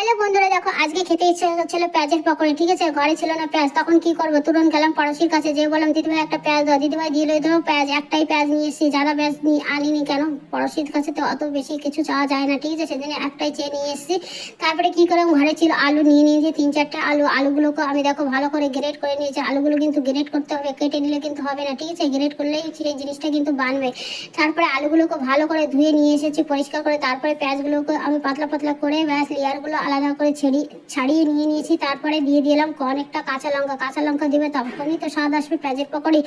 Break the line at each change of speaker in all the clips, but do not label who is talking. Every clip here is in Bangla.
হ্যালো বন্ধুরা, দেখো আজকে খেতে ইচ্ছে হচ্ছিল পেঁয়াজের পকোড়ি। ঠিক আছে, ঘরে ছিল না পেঁয়াজ, তখন কি করবো, তুরন্ত গেলাম পড়োশির কাছে, যে বললাম দিদিভাই একটা পেঁয়াজ দাও। দিদিভাই দিয়ে ধরো পেঁয়াজ, একটাই পেঁয়াজ নিয়ে এসেছি, যারা পেঁয়াজ আনিনি কেন, পড়োশির কাছে তো অত বেশি কিছু চাওয়া যায় না। ঠিক আছে, সেদিন একটাই চেয়ে নিয়ে এসেছি। তারপরে কি করলাম, ঘরে ছিল আলু নিয়ে নিয়েছি 3-4টা আলু। আলুগুলোকে আমি দেখো ভালো করে গ্রেড করে নিয়েছি। আলুগুলো কিন্তু গ্রেড করতে হবে, কেটে নিলে কিন্তু হবে না। ঠিক আছে, গ্রেড করলেই সেই জিনিসটা কিন্তু বানবে। তারপরে আলুগুলোকে ভালো করে ধুয়ে নিয়ে এসেছি পরিষ্কার করে। তারপরে পেঁয়াজগুলোকে আমি পাতলা পাতলা করে ব্যাস লেয়ারগুলো আলাদা করে ছাড়িয়ে নিয়ে নিয়েছি। তারপরে দিয়ে দিলাম অনেকটা কাঁচা লঙ্কা দিবে, তখনই তো স্বাদ আসবে পেঁয়াজের পকোড়ি।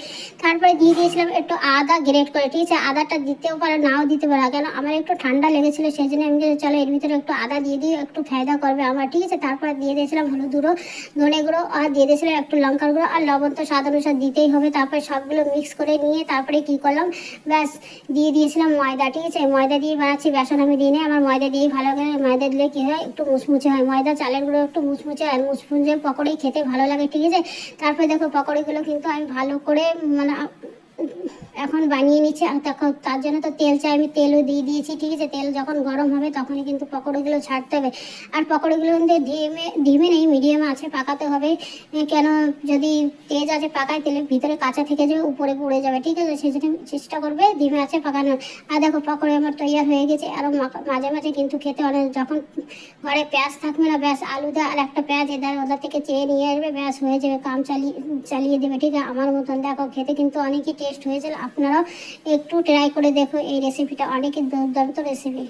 তারপরে দিয়ে দিয়েছিলাম একটু আদা গ্রেট করে। ঠিক আছে, আদাটা দিতেও পারে নাও দিতে পারে, কেন আমার একটু ঠান্ডা লেগেছিল, সেই জন্য আমি চলো এর ভিতরে একটু আদা দিয়ে দিই, একটু ফায়দা করবে আমার। ঠিক আছে, তারপরে দিয়ে দিয়েছিলাম হলুদ গুঁড়ো, ধনে গুঁড়ো, আর দিয়ে দিয়েছিলাম একটু লঙ্কার গুঁড়ো, আর লবণ তো স্বাদ অনুসার দিতেই হবে। তারপরে সবগুলো মিক্স করে নিয়ে তারপরে কি করলাম, ব্যাস দিয়ে দিয়েছিলাম ময়দা। ঠিক আছে, ময়দা দিয়ে বানাচ্ছি, বেসন আমি দিই না, আমার ময়দা দিয়েই ভালো করে। ময়দা দিলে কি হয়, একটু মুচমুচে হয়, ময়দা চালের গুঁড়ো একটু মুচমুচে, আর মুচমুচে পকোড়ি খেতে ভালো লাগে। ঠিক আছে, তারপরে দেখো পকোড়িগুলো কিন্তু আমি ভালো করে মানে এখন বানিয়ে নিচ্ছি। আর তার জন্য তো তেল চাই, আমি তেলও দিয়ে দিয়েছি। ঠিক আছে, তেল যখন গরম হবে তখনই কিন্তু পকোড়িগুলো ছাড়তে হবে। আর পকোড়িগুলো কিন্তু ধিমে নেই, মিডিয়ামে আছে পাকাতে হবে। কেন, যদি তেজ আছে পাকায়, তেলের ভিতরে কাঁচা থেকে যাবে, উপরে পুড়ে যাবে। ঠিক আছে, সেই জন্য চেষ্টা করবে ধিমে আছে পাকানোর। আর দেখো পকোড়ি আমার তৈরি হয়ে গেছে। আর মাঝে মাঝে কিন্তু খেতে অনেক, যখন ঘরে পেঁয়াজ থাকবে না, ব্যাস আলু দেয় আর একটা পেঁয়াজ এদের ওদের থেকে চেয়ে নিয়ে আসবে, ব্যাস হয়ে যাবে, কাম চালিয়ে দেবে। ঠিক আছে, আমার মতন দেখো খেতে কিন্তু অনেকই টেস্ট হয়েছিল। আপনারাও একটু ট্রাই করে দেখো, এই রেসিপিটা অনেকই দুর্দান্ত রেসিপি।